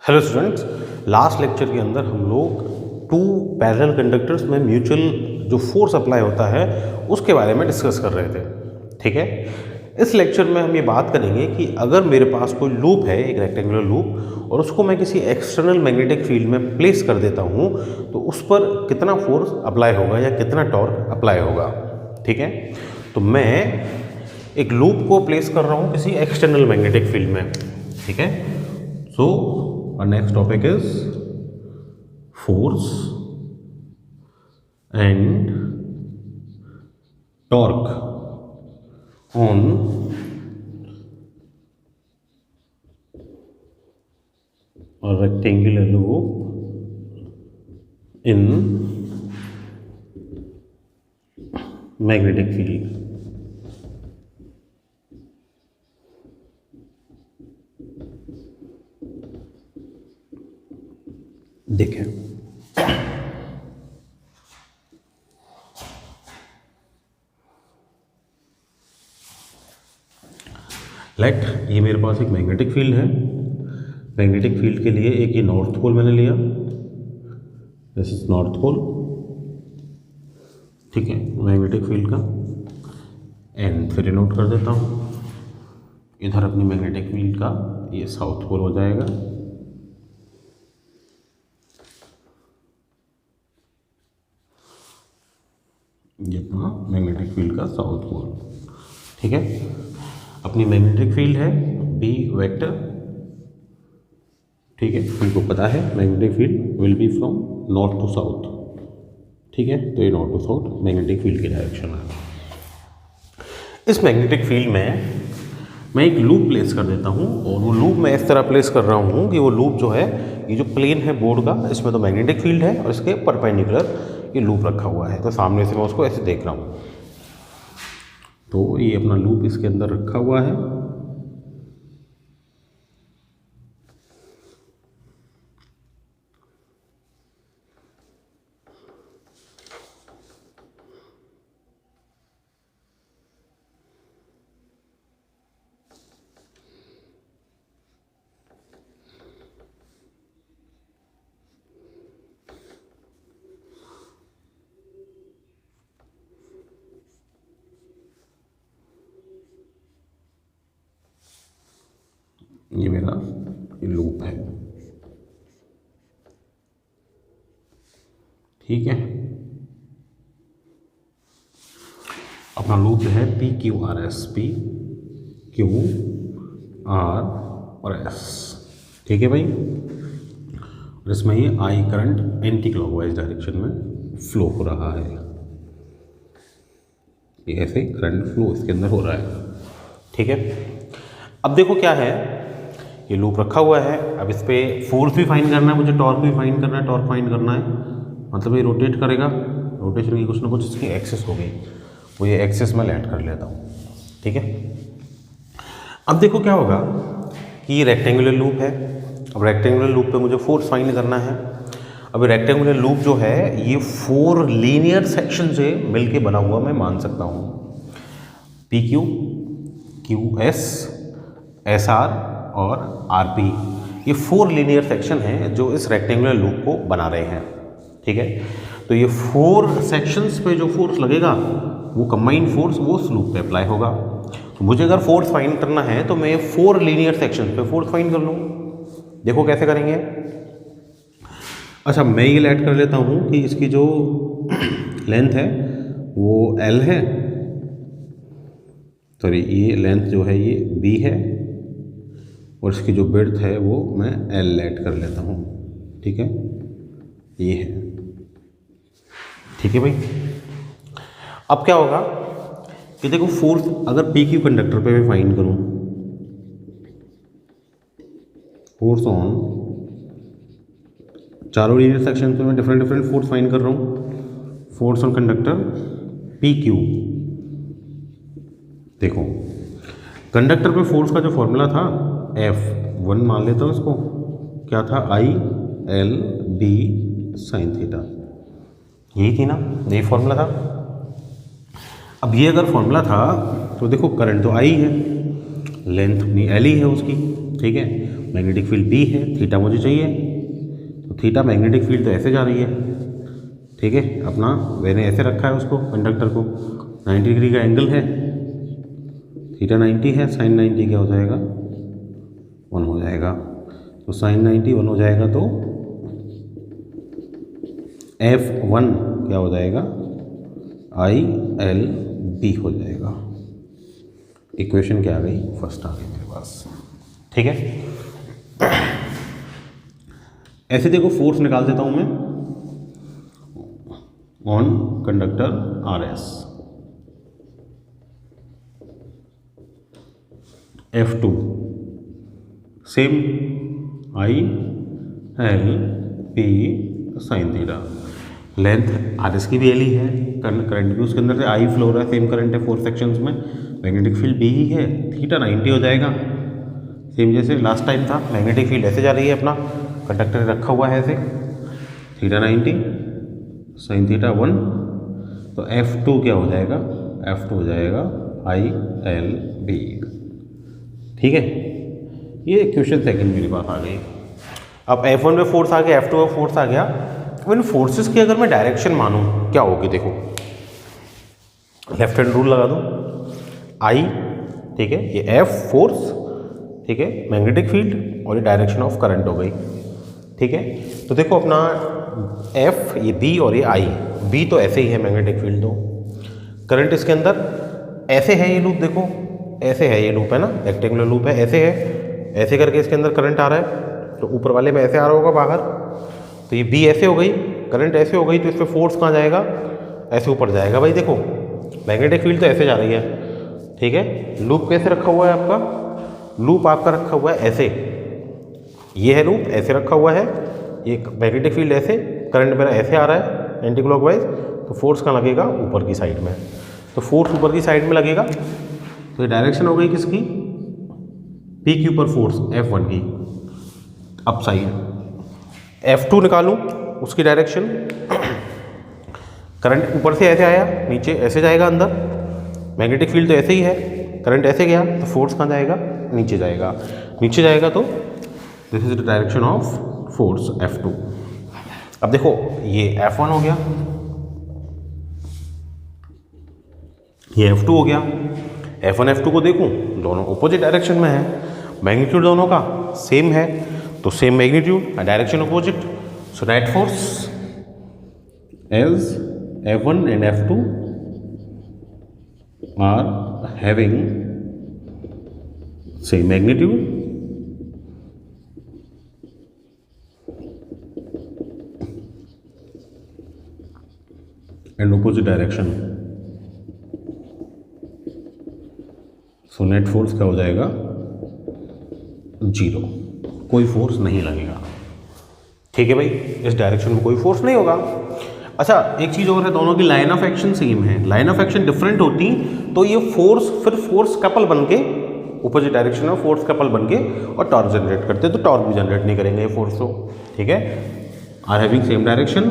Hello students, last lecture के अंदर हम लोग टू पैरेलल कंडक्टर्स में म्यूचुअल जो फोर्स अप्लाई होता है उसके बारे में डिस्कस कर रहे थे। ठीक है, इस लेक्चर में हम ये बात करेंगे कि अगर मेरे पास कोई लूप है, एक रेक्टेंगुलर लूप, और उसको मैं किसी एक्सटर्नल मैग्नेटिक फील्ड में प्लेस कर देता हूँ तो उस पर कितना फोर्स अप्लाई होगा या कितना टॉर्क अप्लाई होगा। ठीक है, तो मैं एक लूप को प्लेस कर रहा हूँ किसी एक्सटर्नल मैग्नेटिक फील्ड में। ठीक है, सो our next topic is force and torque on a rectangular loop in magnetic field. देखें, लेट ये मेरे पास एक मैग्नेटिक फील्ड है। मैग्नेटिक फील्ड के लिए एक ये नॉर्थ पोल मैंने लिया, दिस इज नॉर्थ पोल। ठीक है, मैग्नेटिक फील्ड का एन फिर नोट कर देता हूँ। इधर अपनी मैग्नेटिक फील्ड का ये साउथ पोल हो जाएगा। ये अपना मैग्नेटिक फील्ड का साउथ पोल। ठीक है, अपनी मैग्नेटिक फील्ड है बी वेक्टर। ठीक है, हमको पता है magnetic field will be from north to south. ठीक है, तो ये north to south magnetic field की डायरेक्शन है। इस मैग्नेटिक फील्ड में मैं एक लूप प्लेस कर देता हूँ, और वो लूप मैं इस तरह प्लेस कर रहा हूँ कि वो लूप जो है, ये जो प्लेन है बोर्ड का, इसमें तो मैग्नेटिक फील्ड है और इसके परपेंडिकुलर ये लूप रखा हुआ है। तो सामने से मैं उसको ऐसे देख रहा हूँ, तो ये अपना लूप इसके अंदर रखा हुआ है। ये मेरा लूप है। ठीक है, अपना लूप जो है P Q R S, P Q R और एस। ठीक है भाई, और इसमें ये I current anti clockwise direction में फ्लो हो रहा है। ये ऐसे करंट फ्लो इसके अंदर हो रहा है। ठीक है, अब देखो क्या है, ये लूप रखा हुआ है। अब इस पर फोर्स भी फाइंड करना है मुझे, टॉर्क भी फाइंड करना है। टॉर्क फाइंड करना है मतलब ये रोटेट करेगा, रोटेशन की कुछ ना कुछ इसकी एक्सेस हो गई, वो ये एक्सेस में ऐड कर लेता हूँ। ठीक है, अब देखो क्या होगा कि ये रेक्टेंगुलर लूप है। अब रेक्टेंगुलर लूप पे मुझे फोर्स फाइंड करना है। अब रेक्टेंगुलर लूप जो है ये 4 लीनियर सेक्शन से मिलके बना हुआ मैं मान सकता हूँ। P Q, Q S, S R और आर पी, ये 4 लीनियर सेक्शन हैं जो इस रेक्टेंगुलर लूप को बना रहे हैं। ठीक है, तो ये 4 सेक्शंस पे जो फोर्स लगेगा वो कंबाइंड फोर्स वो उस लूप पे अप्लाई होगा। तो मुझे अगर फोर्स फाइंड करना है तो मैं 4 लीनियर सेक्शन पे फोर्स फाइंड कर लूँ। देखो कैसे करेंगे। अच्छा, मैं ये ऐड कर लेता हूँ कि इसकी जो लेंथ है वो एल है, सॉरी ये लेंथ जो है ये बी है, और इसकी जो विड्थ है वो मैं एल ऐड कर लेता हूँ। ठीक है, ये है। ठीक है भाई, अब क्या होगा कि देखो फोर्स अगर पी क्यू कंडक्टर पे मैं फाइंड करूँ, फोर्स ऑन चारों लीनियर सेक्शन पे मैं डिफरेंट फोर्स फाइंड कर रहा हूँ। Force on conductor P Q, देखो कंडक्टर पे फोर्स का जो फॉर्मूला था F1 मान लेता हूँ इसको, क्या था, I L B sine theta, यही थी ना, यही फॉर्मूला था। अब ये अगर फॉर्मूला था तो देखो करंट तो आई है, लेंथ अपनी एल ही है उसकी। ठीक है, मैग्नेटिक फील्ड बी है, थीटा मुझे चाहिए, तो थीटा मैग्नेटिक फील्ड तो ऐसे जा रही है, ठीक है, अपना मैंने ऐसे रखा है उसको, कंडक्टर को 90 डिग्री का एंगल है, थीटा 90 है, साइन 90 क्या हो जाएगा 1 हो जाएगा, तो साइन 90 1 हो जाएगा, तो F1 क्या हो जाएगा ILB हो जाएगा। इक्वेशन क्या आ गई, फर्स्ट आ गई मेरे पास, ठीक है। ऐसे देखो फोर्स निकाल देता हूं मैं on conductor RS, F2 same ILP sine theta, length RS की भी एली है, करंट भी उसके अंदर से I फ्लो रहा है, सेम करंट है 4 सेक्शंस में, मैग्नेटिक फील्ड B ही है, थीटा 90 हो जाएगा, सेम जैसे लास्ट टाइम था, मैग्नेटिक फील्ड ऐसे जा रही है, अपना कंडक्टर रखा हुआ है ऐसे, थीटा 90 साइन थीटा 1, तो F2 क्या हो जाएगा, F2 हो जाएगा ILB, ठीक है। ये क्वेश्चन सेकंड मेरे पास आ गई। अब F1 में फोर्स आ गया, F2 में फोर्स आ गया, अब इन फोर्सेस की अगर मैं डायरेक्शन मानूं क्या होगी, देखो लेफ्ट हैंड रूल लगा दूं, I, ठीक है, ये F फोर्स, ठीक है, मैग्नेटिक फील्ड, और ये डायरेक्शन ऑफ करंट हो गई, ठीक है। तो देखो अपना F, ये B और ये I, B तो ऐसे ही है मैग्नेटिक फील्ड, तो करंट इसके अंदर ऐसे है, ये लूप देखो ऐसे है, ये लूप है ना, रेक्टेंगुलर लूप है, ऐसे है, ऐसे करके इसके अंदर करंट आ रहा है, तो ऊपर वाले में ऐसे आ रहा होगा बाहर, तो ये B ऐसे हो गई, करंट ऐसे हो गई, तो इस पर फोर्स कहाँ जाएगा, ऐसे ऊपर जाएगा। भाई देखो मैग्नेटिक फील्ड तो ऐसे जा रही है, ठीक है, लूप कैसे रखा हुआ है आपका, लूप आपका रखा हुआ है ऐसे, ये है लूप ऐसे रखा हुआ है, ये मैग्नेटिक फील्ड ऐसे, करंट मेरा ऐसे आ रहा है एंटी क्लॉकवाइज, तो फोर्स कहाँ लगेगा, ऊपर की साइड में, तो फोर्स ऊपर की साइड में लगेगा, तो ये डायरेक्शन हो गई किसकी, P के ऊपर फोर्स F1 की, अप साइड। F2 निकालूं उसकी डायरेक्शन, करंट ऊपर से ऐसे आया, नीचे ऐसे जाएगा अंदर, मैग्नेटिक फील्ड तो ऐसे ही है, करंट ऐसे गया, तो फोर्स कहाँ जाएगा, नीचे जाएगा, नीचे जाएगा, तो this is the direction of force F2। अब देखो ये F1 हो गया, ये F2 हो गया, F1 F2 को देखूं दोनों अपोजिट डायरेक्शन में है, मैग्नीट्यूड दोनों का सेम है, तो same magnitude, direction opposite, so net force as F1 and F2 are having same magnitude and opposite direction, so net force क्या हो जाएगा, 0, कोई फोर्स नहीं लगेगा, ठीक है भाई, इस डायरेक्शन में कोई फोर्स नहीं होगा। अच्छा एक चीज़ और है, दोनों की लाइन ऑफ एक्शन सेम है, लाइन ऑफ एक्शन डिफरेंट होती तो ये फोर्स फिर फोर्स कपल बन के अपोजिट डायरेक्शन में फोर्स कपल बन के और टॉर्क जनरेट करते, तो टॉर्क भी जनरेट नहीं करेंगे ये फोर्स, तो ठीक है, are having same direction,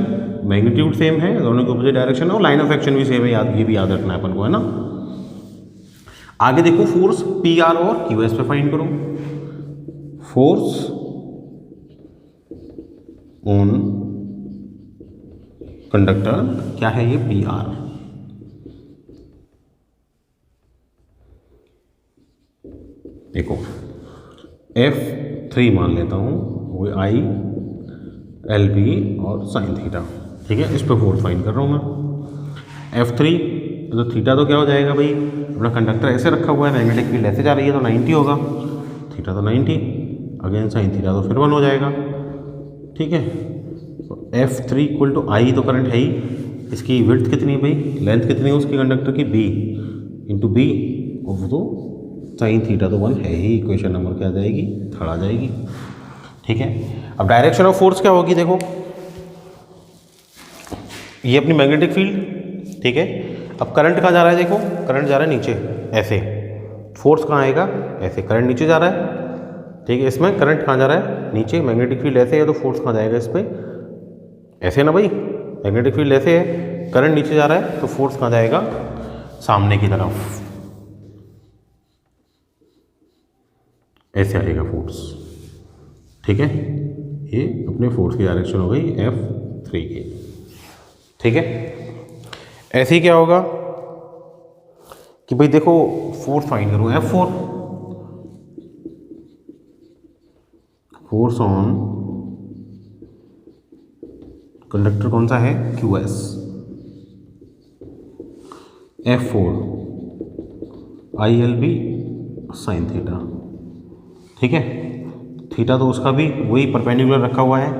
magnitude same है, दोनों की अपोजिट डायरेक्शन है, और लाइन ऑफ एक्शन भी सेम है, याद ये भी याद रखना है अपन को, है ना। आगे देखो फोर्स पी आर और क्यू एस पे फाइंड करो, फोर्स ऑन कंडक्टर क्या है, ये पी आर, देखो F3 मान लेता हूँ, वो आई एल बी और साइन थीटा, ठीक है, इस पे फोर्स फाइंड कर रहा हूँ मैं। F3 तो थीटा तो क्या हो जाएगा भाई, अपना कंडक्टर ऐसे रखा हुआ है, मैग्नेटिक फील्ड ऐसे जा रही है, तो 90 होगा, थीटा तो 90, अगेन साइन थीटा तो फिर 1 हो जाएगा, ठीक है। तो F3 इक्वल टू आई, तो करंट है ही, इसकी विड्थ कितनी है भाई, लेंथ कितनी है उसकी कंडक्टर की, B इंटू बी, और तो साइन थीटा तो 1 है ही, इक्वेशन नंबर क्या आ जाएगी, 3 आ जाएगी, ठीक है। अब डायरेक्शन ऑफ फोर्स क्या होगी, देखो ये अपनी मैग्नेटिक फील्ड, ठीक है, अब करंट कहाँ जा रहा है, देखो करंट जा रहा है नीचे ऐसे, फोर्स कहाँ आएगा, ऐसे, करंट नीचे जा रहा है, ठीक है, इसमें करंट कहाँ जा रहा है, नीचे, मैग्नेटिक फील्ड ऐसे है, तो फोर्स कहाँ जाएगा इस पर, ऐसे ना भाई, मैग्नेटिक फील्ड ऐसे है, करंट नीचे जा रहा है, तो फोर्स कहाँ जाएगा, सामने की तरफ, ऐसे आएगा फोर्स, ठीक है, ये अपने फोर्स की डायरेक्शन हो गई F3 की। ठीक है, ऐसे ही क्या होगा कि भाई देखो फोर्स फाइंड करूँ, F4 फोर्स ऑन कंडक्टर कौन सा है, QS, F4 ILB sine theta. ठीक है, थीटा तो उसका भी वही परपेंडिकुलर रखा हुआ है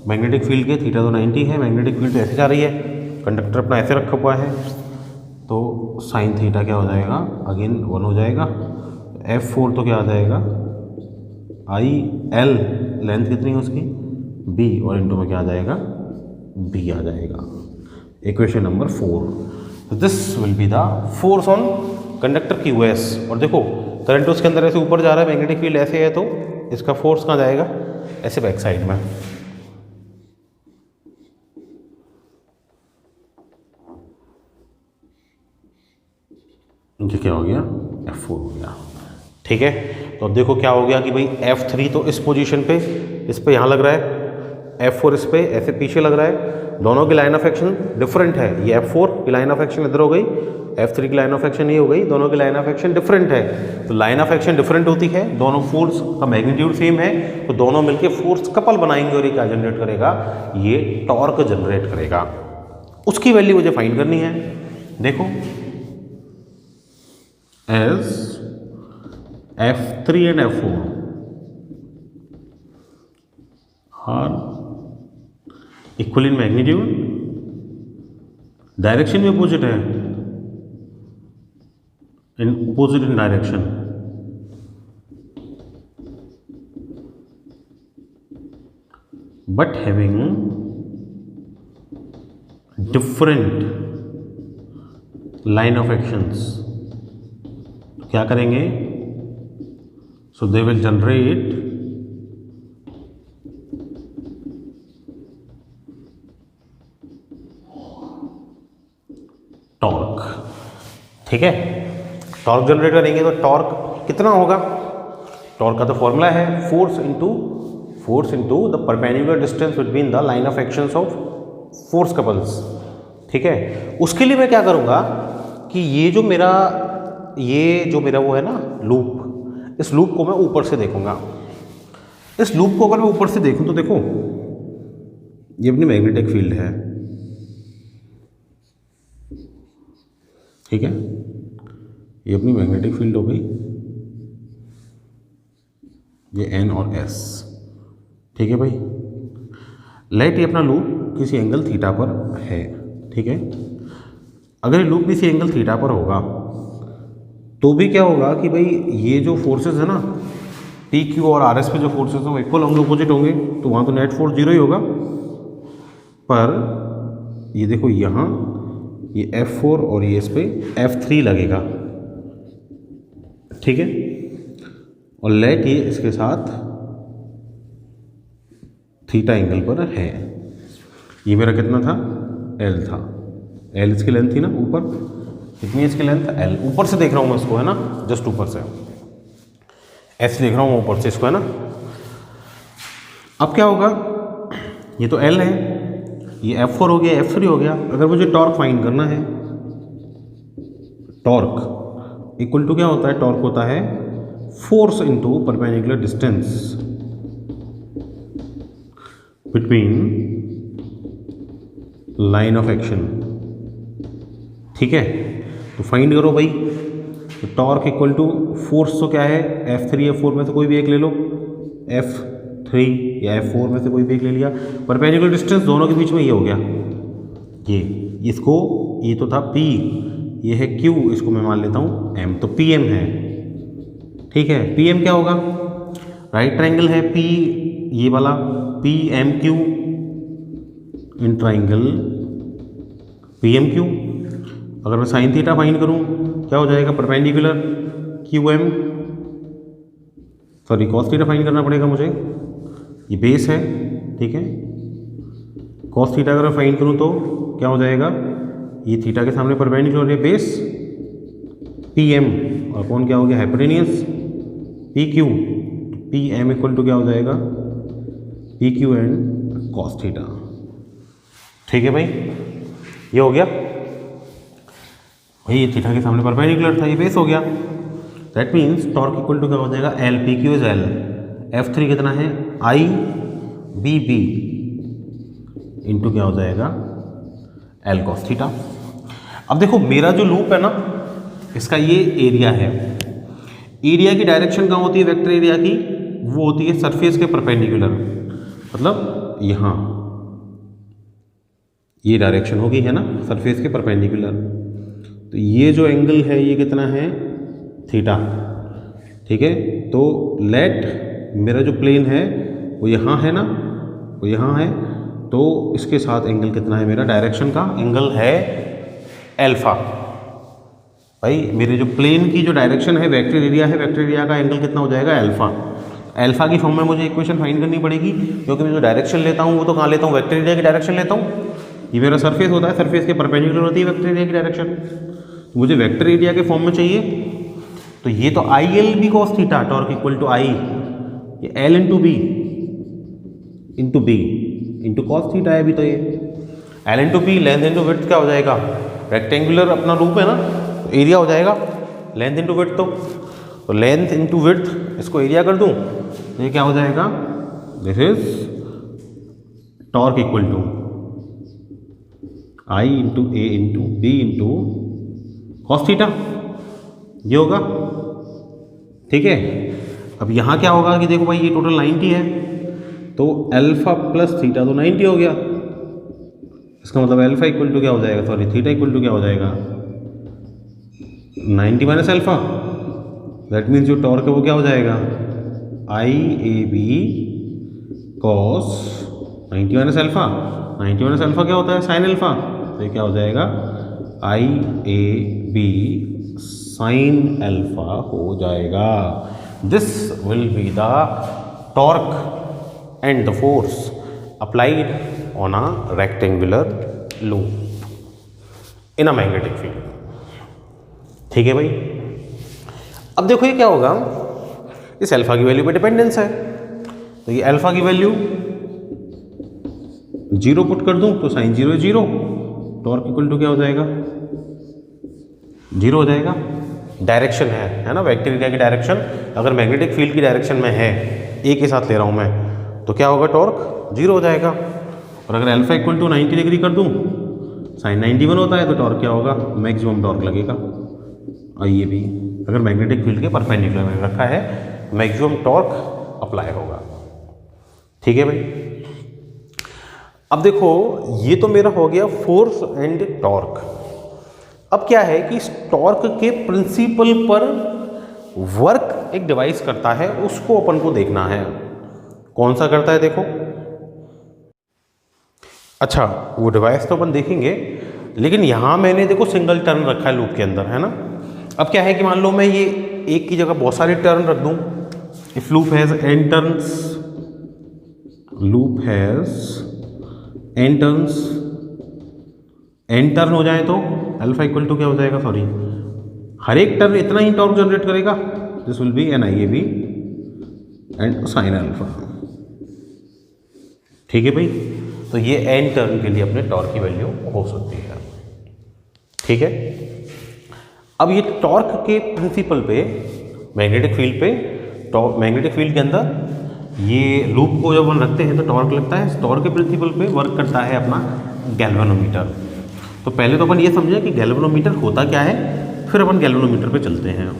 मैग्नेटिक फील्ड के, थीटा तो 90 है, मैग्नेटिक फील्ड तो ऐसे जा रही है, कंडक्टर अपना ऐसे रखा हुआ है, तो साइन थीटा क्या हो जाएगा, अगेन 1 हो जाएगा। F4 तो क्या आ जाएगा, IL लेंथ कितनी है उसकी, B, और इनटू में क्या आ जाएगा, B आ जाएगा। Equation number 4, this will be the force on conductor QS। और देखो करंट उसके अंदर ऐसे ऊपर जा रहा है, मैग्नेटिक फील्ड ऐसे है, तो इसका फोर्स कहाँ जाएगा, ऐसे बैक साइड में। ये क्या हो गया, F4 हो गया। ठीक है, तो अब देखो क्या हो गया कि भाई F3 तो इस पोजीशन पे, इस पे यहाँ लग रहा है, F4 इस पे ऐसे पीछे लग रहा है, दोनों की लाइन ऑफ एक्शन डिफरेंट है। ये F4 की लाइन ऑफ एक्शन इधर हो गई, F3 की लाइन ऑफ एक्शन ये हो गई, दोनों की लाइन ऑफ एक्शन डिफरेंट है। तो लाइन ऑफ एक्शन डिफरेंट होती है, दोनों फोर्स का मैग्नीट्यूड सेम है, तो दोनों मिलके फोर्स कपल बनाएंगे और ये क्या जनरेट करेगा, ये टॉर्क जनरेट करेगा। उसकी वैल्यू मुझे फाइंड करनी है। देखो as F3 and F4 are equal in magnitude, direction भी अपोजिट है, in opposite in direction, but having different line of actions. क्या करेंगे, so they will generate torque. ठीक है, टॉर्क जनरेट करेंगे तो टॉर्क कितना होगा, टॉर्क का तो फॉर्मूला है force into the perpendicular distance between the line of actions of force couples. ठीक है, उसके लिए मैं क्या करूँगा कि ये जो मेरा वो है ना लूप, इस लूप को मैं ऊपर से देखूंगा। इस लूप को अगर मैं ऊपर से देखूं तो देखो ये अपनी मैग्नेटिक फील्ड है, ठीक है, ये अपनी मैग्नेटिक फील्ड हो गई, ये N और S। ठीक है भाई, लेट ये अपना लूप किसी एंगल थीटा पर है। ठीक है, अगर ये लूप किसी एंगल थीटा पर होगा तो भी क्या होगा कि भाई ये जो फोर्सेस है ना PQ और RS पे जो फोर्सेस हैं वो इक्वल होंगे, अपोजिट होंगे, तो वहाँ तो नेट फोर्स 0 ही होगा। पर ये देखो यहाँ ये F4 और ये इस पे F3 लगेगा। ठीक है, और लेट ये इसके साथ थीटा एंगल पर है। ये मेरा कितना था, L था, L इसकी लेंथ थी ना ऊपर, कितनी इसकी लेंथ, L। ऊपर से देख रहा हूँ मैं इसको, है ना, जस्ट ऊपर से S देख रहा हूँ ऊपर से इसको, है ना। अब क्या होगा, ये तो L है, ये F4 हो गया, F3 हो गया। अगर मुझे टॉर्क फाइंड करना है, टॉर्क इक्वल टू क्या होता है, टॉर्क होता है force into perpendicular distance between line of action. ठीक है, तो फाइंड करो भाई, तो टॉर्क इक्वल टू फोर्स तो क्या है, F3 F4 में से कोई भी एक ले लो, F3 या F4 में से कोई भी एक ले लिया। परपेंडिकुलर डिस्टेंस दोनों के बीच में ये हो गया, ये इसको, ये तो था P, ये है Q, इसको मैं मान लेता हूँ M, तो PM है। ठीक है, PM क्या होगा, राइट ट्राइंगल है P, ये वाला PMQ इन ट्राइंगल PMQ। अगर मैं साइन थीटा फाइंड करूँ क्या हो जाएगा, perpendicular QM, sorry cos theta find करना पड़ेगा मुझे, ये बेस है। ठीक है, कॉस थीटा अगर मैं फाइंड करूँ तो क्या हो जाएगा, ये थीटा के सामने परपेंडिकुलर है बेस PM, और कौन क्या हो गया, hypotenuse PQ, PM equal to क्या हो जाएगा, P Q and cos theta. ठीक है भाई, ये हो गया भाई, ये थीटा के सामने परपेंडिकुलर था, ये बेस हो गया। That means torque equal to क्या हो जाएगा, L P Q is L, F3 कितना है, आई बी बी इंटू क्या हो जाएगा, एल कॉस थीटा। अब देखो मेरा जो लूप है ना, इसका ये एरिया है, एरिया की डायरेक्शन कहाँ होती है वेक्टर एरिया की, वो होती है सरफेस के परपेंडिकुलर, मतलब यहाँ ये डायरेक्शन होगी है ना, सरफेस के परपेंडिकुलर। तो ये जो एंगल है ये कितना है, थीटा। ठीक है, तो लेट मेरा जो प्लेन है वो यहाँ है ना, वो यहाँ है, तो इसके साथ एंगल कितना है मेरा, डायरेक्शन का एंगल है एल्फा। भाई मेरे जो प्लेन की जो डायरेक्शन है, वेक्टर एरिया है, वेक्टर एरिया का एंगल कितना हो जाएगा, एल्फा। एल्फा की फॉर्म में मुझे इक्वेशन फाइंड करनी पड़ेगी, क्योंकि मैं जो डायरेक्शन लेता हूँ वो तो कहाँ लेता हूँ, वेक्टर एरिया की डायरेक्शन लेता हूँ। ये मेरा सरफेस होता है, सरफेस के परपेंडिकुलर होती है वेक्टर एरिया की डायरेक्शन। मुझे वेक्टर एरिया के फॉर्म में चाहिए, तो ये तो I L B cos theta, torque equal to I, ये L into B into cos theta है अभी, तो ये L into P, length into width क्या हो जाएगा, रेक्टेंगुलर अपना रूप है ना, तो एरिया हो जाएगा लेंथ इंटू विड्थ। तो लेंथ इंटू विड्थ इसको एरिया कर दूं, ये क्या हो जाएगा, this is torque equal to I into A into B into cos theta, ये होगा। ठीक है, अब यहाँ क्या होगा कि देखो भाई ये टोटल 90 है, तो अल्फा प्लस थीटा तो 90 हो गया, इसका मतलब अल्फा इक्वल टू क्या हो जाएगा, सॉरी थीटा इक्वल टू क्या हो जाएगा, 90 माइनस अल्फा। दैट मीन्स जो टॉर्क है वो क्या हो जाएगा, I A B cos 90 minus alpha. 90 minus alpha क्या होता है, साइन अल्फा, तो ये क्या हो जाएगा, I A B sine alpha हो जाएगा। This will be the torque and the force applied on a rectangular loop in a magnetic field। ठीक है भाई, अब देखो ये क्या होगा, इस अल्फा की वैल्यू पे डिपेंडेंस है, तो ये अल्फा की वैल्यू 0 पुट कर दूं तो साइन 0 है 0, टॉर्क इक्वल टू क्या हो जाएगा, 0 हो जाएगा। डायरेक्शन है ना, वेक्टर एरिया की डायरेक्शन अगर मैग्नेटिक फील्ड की डायरेक्शन में है, ए के साथ ले रहा हूं मैं, तो क्या होगा, टॉर्क 0 हो जाएगा। और अगर अल्फा इक्वल टू 90 डिग्री कर दूं, साइन 91 होता है, तो टॉर्क क्या होगा, मैक्सिमम टॉर्क लगेगा। और ये भी अगर मैग्नेटिक फील्ड के परपेंडिकुलर में रखा है, मैक्सिमम टॉर्क अप्लाई होगा। ठीक है भाई, अब देखो ये तो मेरा हो गया फोर्स एंड टॉर्क। अब क्या है कि इस टॉर्क के प्रिंसिपल पर वर्क एक डिवाइस करता है, उसको अपन को देखना है, कौन सा करता है देखो। अच्छा, वो डिवाइस तो अपन देखेंगे, लेकिन यहां मैंने देखो सिंगल टर्न रखा है लूप के अंदर, है ना। अब क्या है कि मान लो मैं ये एक की जगह बहुत सारे टर्न रख दूं, if loop has n turns, loop has n turns, n turn हो जाए तो अल्फा इक्वल टू क्या हो जाएगा, सॉरी हर एक टर्न इतना ही टॉर्क जनरेट करेगा, this will be N I A B and sine alpha. ठीक है भाई, तो ये n टर्न के लिए अपने टॉर्क की वैल्यू हो सकती है। ठीक है, अब ये टॉर्क के प्रिंसिपल पे, मैग्नेटिक फील्ड पे, मैग्नेटिक फील्ड के अंदर ये लूप को जब अपन रखते हैं तो टॉर्क लगता है, टॉर्क के प्रिंसिपल पे वर्क करता है अपना गैल्वेनोमीटर। तो पहले तो अपन ये समझे कि गैल्वेनोमीटर होता क्या है, फिर अपन गैल्वेनोमीटर पे चलते हैं।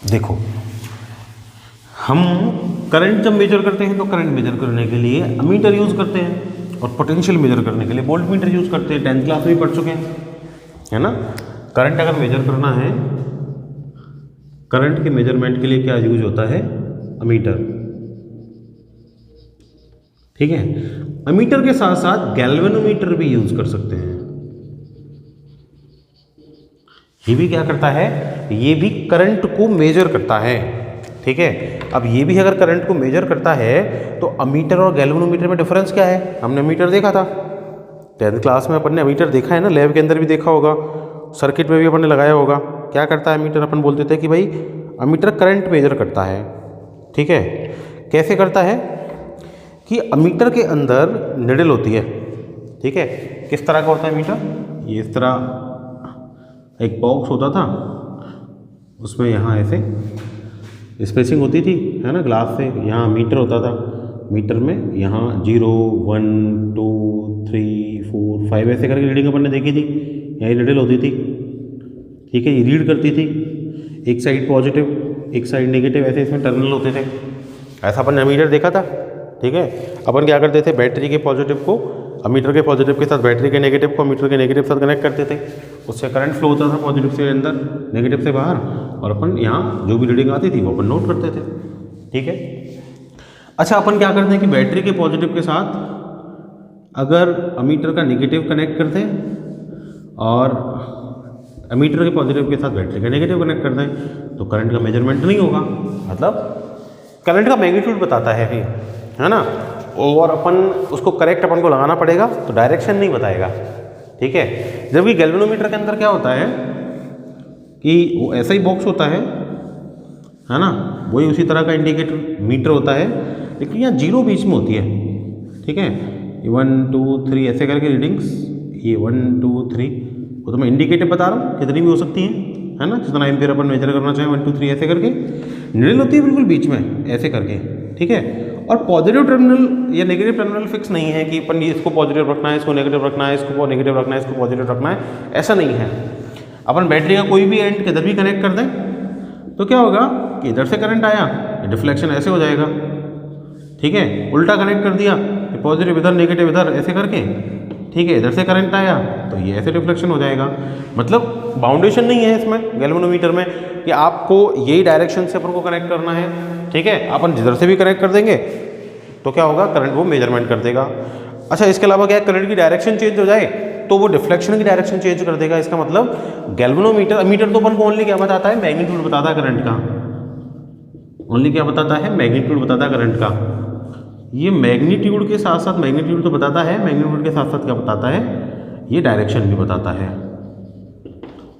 देखो हम करंट जब मेजर करते हैं तो करंट मेजर करने के लिए अमीटर यूज़ करते हैं, और पोटेंशियल मेजर करने के लिए वोल्ट मीटर यूज़ करते हैं। 10th क्लास में भी पढ़ चुके हैं, है ना। करंट अगर मेजर करना है, करंट के मेजरमेंट के लिए क्या यूज होता है, अमीटर। ठीक है, अमीटर के साथ साथ गैल्वेनोमीटर भी यूज कर सकते हैं। ये भी क्या करता है, ये भी करंट को मेजर करता है। ठीक है। अब ये भी अगर करंट को मेजर करता है तो अमीटर और गैल्वेनोमीटर में डिफरेंस क्या है? हमने अमीटर देखा था 10th क्लास में, अपन ने अमीटर देखा है ना, लैब के अंदर भी देखा होगा, सर्किट में भी अपन ने लगाया होगा। क्या करता है अमीटर? अपन बोलते थे कि भाई अमीटर करंट मेजर करता है, ठीक है। कैसे करता है कि अमीटर के अंदर निडल होती है, ठीक है। किस तरह का होता है अमीटर? ये इस तरह एक बॉक्स होता था, उसमें यहाँ ऐसे स्पेसिंग होती थी, है ना, ग्लास से। यहाँ मीटर होता था, मीटर में यहाँ 0 1 2 3 4 5 ऐसे करके रीडिंग अपन ने देखी थी। यही निडल होती थी, ठीक है। ये रीड करती थी, एक साइड पॉजिटिव एक साइड नेगेटिव, ऐसे इसमें टर्मिनल होते थे। ऐसा अपन ने अमीटर देखा था, ठीक है। अपन क्या करते थे, बैटरी के पॉजिटिव को अमीटर के पॉजिटिव के साथ, बैटरी के नेगेटिव को अमीटर के नेगेटिव साथ कनेक्ट करते थे। उससे करंट फ्लो होता था पॉजिटिव से अंदर, नेगेटिव से बाहर, और अपन यहाँ जो भी रीडिंग आती थी वो अपन नोट करते थे, ठीक है। अच्छा, अपन क्या करते हैं कि बैटरी के पॉजिटिव के साथ अगर अमीटर का नेगेटिव कनेक्ट करते हैं और अमीटर के पॉजिटिव के साथ बैटरी का नेगेटिव कनेक्ट करते हैं तो करंट का मेजरमेंट नहीं होगा। मतलब करंट का मैग्नीट्यूड बताता है ना, और अपन उसको करेक्ट अपन को लगाना पड़ेगा, तो डायरेक्शन नहीं बताएगा, ठीक है। जबकि गैल्वेनोमीटर के अंदर क्या होता है कि वो ऐसा ही बॉक्स होता है ना, वही उसी तरह का इंडिकेटर मीटर होता है, लेकिन यहाँ 0 बीच में होती है, ठीक है। 1 2 3 ऐसे करके रीडिंग्स, ये 1 2 3, वो तो मैं इंडिकेटर बता रहा हूँ कितनी भी हो सकती है ना, जितना एम्पियर अपन मेजर करना चाहें 1 2 3 ऐसे करके। निडल होती है बिल्कुल बीच में ऐसे करके, ठीक है। और पॉजिटिव टर्मिनल या नेगेटिव टर्मिनल फिक्स नहीं है कि अपन इसको पॉजिटिव रखना है, इसको नेगेटिव रखना है, इसको नेगेटिव रखना है, इसको पॉजिटिव रखना है, ऐसा नहीं है। अपन बैटरी का कोई भी एंड किधर भी कनेक्ट कर दें तो क्या होगा कि इधर से करंट आया, डिफ्लेक्शन ऐसे हो जाएगा, ठीक है। उल्टा कनेक्ट कर दिया, पॉजिटिव इधर नेगेटिव इधर ऐसे करके, ठीक है, इधर से करंट आया तो ये ऐसे डिफ्लेक्शन हो जाएगा। मतलब बाउंडेशन नहीं है इसमें गैल्वेनोमीटर में कि आपको यही डायरेक्शन से अपन को कनेक्ट करना है, ठीक है। अपन जिधर से भी कनेक्ट कर देंगे तो क्या होगा, करंट वो मेजरमेंट कर देगा। अच्छा, इसके अलावा क्या है, करंट की डायरेक्शन चेंज हो जाए तो वो डिफ्लेक्शन की डायरेक्शन चेंज कर देगा। इसका मतलब गैल्वेनोमीटर, अमीटर तो अपन को ओनली क्या बताता है, मैग्नीट्यूड बताता है करंट का, ओनली क्या बताता है, मैग्नीट्यूड बताता है करंट का। ये मैग्नीट्यूड के साथ साथ, मैग्नीट्यूड तो बताता है, मैग्नीट्यूड के साथ साथ क्या बताता है, ये डायरेक्शन भी बताता है,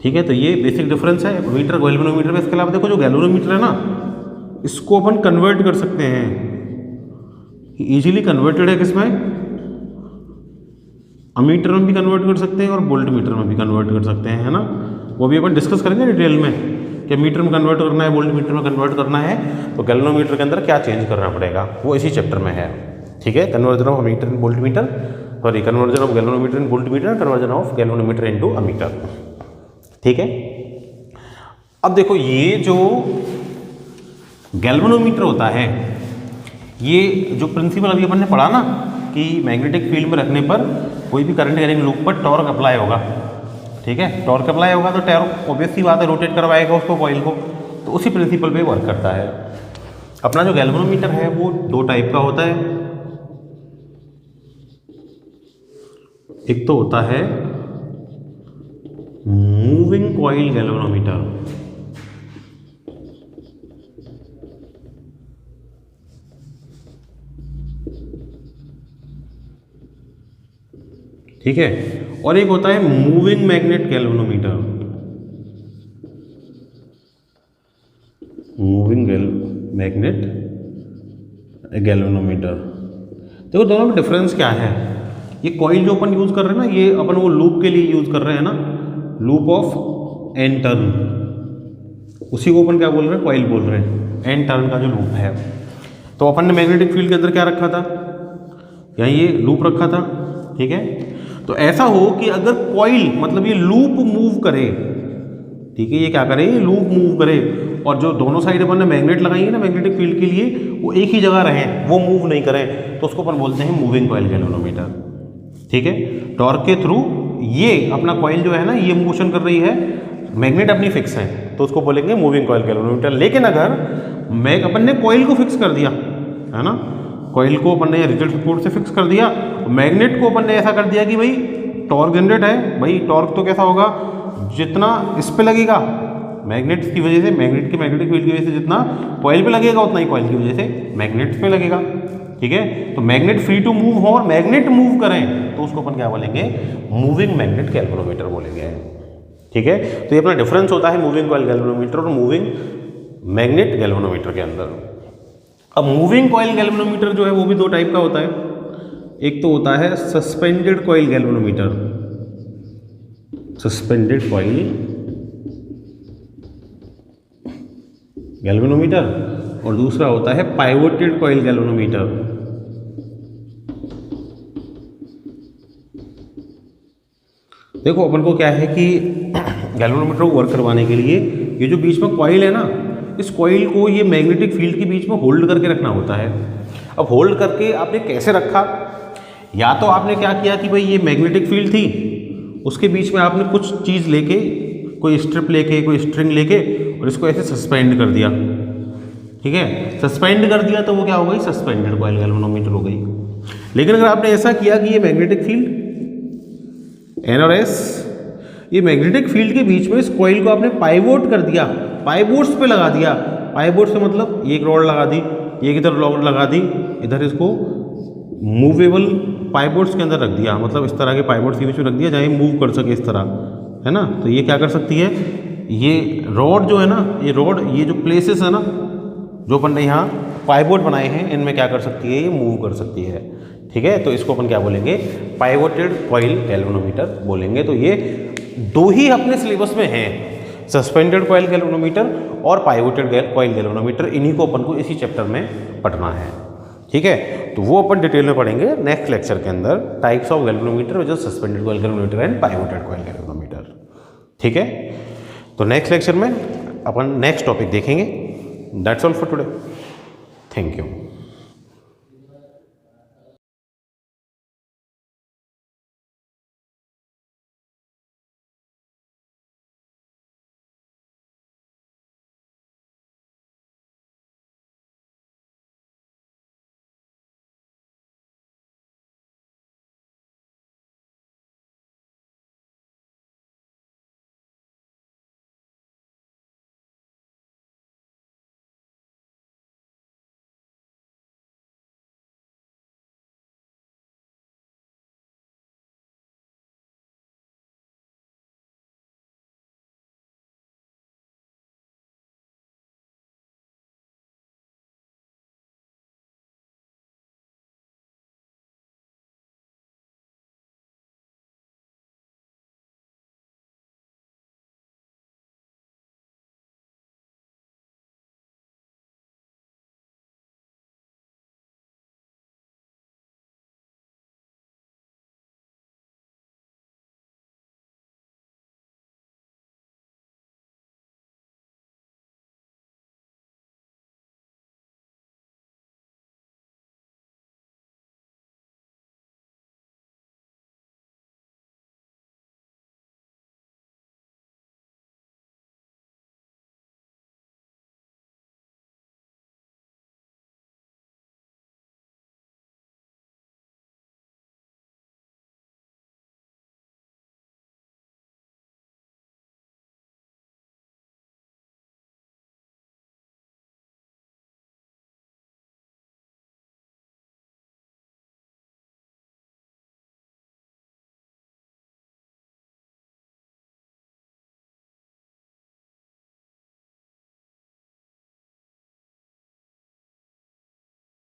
ठीक है। तो ये बेसिक डिफरेंस है मीटर गैल्वेनोमीटर में। इसके अलावा देखो जो गैल्वेनोमीटर है ना, इसको अपन कन्वर्ट कर सकते हैं, इजीली कन्वर्टेड है किसमें, अमीटर में भी कन्वर्ट कर सकते हैं और वोल्ट मीटर में भी कन्वर्ट कर सकते हैं, है ना। वो भी अपन डिस्कस करेंगे डिटेल में कि मीटर में कन्वर्ट करना है, वोल्ट मीटर में कन्वर्ट करना है तो गैल्वेनोमीटर के अंदर क्या चेंज करना पड़ेगा, वो इसी चैप्टर में है, ठीक है। Conversion of ammeter in volt meter, sorry conversion of galvanometer in volt meter, conversion of galvanometer into ammeter, ठीक है। अब देखो ये जो गैल्वेनोमीटर होता है, ये जो प्रिंसिपल अभी अपन ने पढ़ा ना कि मैग्नेटिक फील्ड में रखने पर कोई भी करंट कैरिंग लूप पर टॉर्क अप्लाई होगा, ठीक है। टॉर्क अप्लाई होगा तो टॉर्क ऑब्वियस सी बात है रोटेट करवाएगा उसको, कॉइल को, तो उसी प्रिंसिपल पे वर्क करता है। अपना जो गैल्वेनोमीटर है वो 2 टाइप का होता है, एक तो होता है मूविंग कॉइल गैल्वेनोमीटर, ठीक है, और एक होता है moving magnet galvanometer, moving magnet galvanometer. देखो दोनों में डिफरेंस क्या है। ये कॉइल जो अपन यूज कर रहे हैं ना, ये अपन वो लूप के लिए यूज कर रहे हैं ना, लूप ऑफ एन टर्न, उसी को अपन क्या बोल रहे हैं, कॉइल बोल रहे हैं, एन टर्न का जो लूप है। तो अपन ने मैग्नेटिक फील्ड के अंदर क्या रखा था, यहाँ ये लूप रखा था, ठीक है। तो ऐसा हो कि अगर कॉइल मतलब ये लूप मूव करे, ठीक है, ये क्या करे, ये लूप मूव करे, और जो दोनों साइड अपन ने मैग्नेट लगाई है ना मैग्नेटिक फील्ड के लिए, वो एक ही जगह रहें, वो मूव नहीं करें, तो उसको अपन बोलते हैं मूविंग कॉइल गैल्वेनोमीटर, ठीक है। टॉर्क के थ्रू ये अपना कॉइल जो है ना, ये मोशन कर रही है, मैग्नेट अपनी फिक्स है, तो उसको बोलेंगे मूविंग कॉइल गैल्वेनोमीटर। लेकिन अगर अपन ने कॉइल को फिक्स कर दिया, है ना, कॉइल को अपन ने रिजल्ट सपोर्ट से फिक्स कर दिया, मैग्नेट को अपन ने ऐसा कर दिया कि भाई टॉर्क जनरेट है, भाई टॉर्क तो कैसा होगा, जितना इस पे लगेगा मैग्नेट्स की वजह से, मैग्नेट के मैग्नेटिक फील्ड की वजह से जितना कॉइल पे लगेगा उतना ही कॉइल की वजह से मैग्नेट्स पे लगेगा। ठीक है, तो मैग्नेट फ्री टू मूव हो और मैग्नेट मूव करें तो उसको अपन क्या बोलेंगे, मूविंग मैग्नेट गैल्वेनोमीटर बोलेंगे। ठीक है, तो ये अपना डिफरेंस होता है मूविंग कॉइल गैल्वेनोमीटर और मूविंग मैग्नेट गैल्वेनोमीटर के अंदर। अब मूविंग कॉइल गैल्वेनोमीटर जो है वो भी दो टाइप का होता है। एक तो होता है suspended coil galvanometer, suspended coil galvanometer, और दूसरा होता है पाइवोटेड कॉइल गैल्वेनोमीटर। देखो अपन को क्या है कि गैल्वेनोमीटर को वर्क करवाने के लिए ये जो बीच में कॉइल है ना, इस कॉइल को ये मैग्नेटिक फील्ड के बीच में होल्ड करके रखना होता है। अब होल्ड करके आपने कैसे रखा, या तो आपने क्या किया कि भाई ये मैग्नेटिक फील्ड थी, उसके बीच में आपने कुछ चीज़ लेके, कोई स्ट्रिप लेके, कोई स्ट्रिंग लेके और इसको ऐसे सस्पेंड कर दिया। ठीक है, सस्पेंड कर दिया तो वो क्या हो गई, सस्पेंडेड कॉइल गैल्वेनोमीटर हो गई। लेकिन अगर आपने ऐसा किया कि ये मैग्नेटिक फील्ड एन और एस, ये मैग्नेटिक फील्ड के बीच में इस कॉइल को आपने पाइवोट कर दिया, पाइवोट्स पे लगा दिया। पाइवोट से मतलब एक रॉड लगा दी, एक इधर रॉड लगा दी, इधर इसको मूवेबल पाइवोट्स के अंदर रख दिया, मतलब इस तरह के पाइवोट्स के बीच में रख दिया जहाँ ये मूव कर सके इस तरह, है ना। तो ये क्या कर सकती है, ये रॉड जो है ना, ये रॉड, ये जो प्लेसेस है ना जो अपन ने यहाँ पाइवोट बनाए हैं, इनमें क्या कर सकती है, ये मूव कर सकती है। ठीक है, तो इसको अपन क्या बोलेंगे, पाइवोटेड कॉइल गैल्वेनोमीटर बोलेंगे। तो ये दो ही अपने सिलेबस में हैं, सस्पेंडेड कॉइल गैल्वेनोमीटर और पाइवोटेड कॉइल गैल्वेनोमीटर। इन्हीं को अपन को इसी चैप्टर में पढ़ना है। ठीक है, तो वो अपन डिटेल में पढ़ेंगे नेक्स्ट लेक्चर के अंदर, types of galvanometer which is suspended coil galvanometer and pivoted coil galvanometer. ठीक है, तो नेक्स्ट लेक्चर में अपन नेक्स्ट टॉपिक देखेंगे। That's all for today, thank you.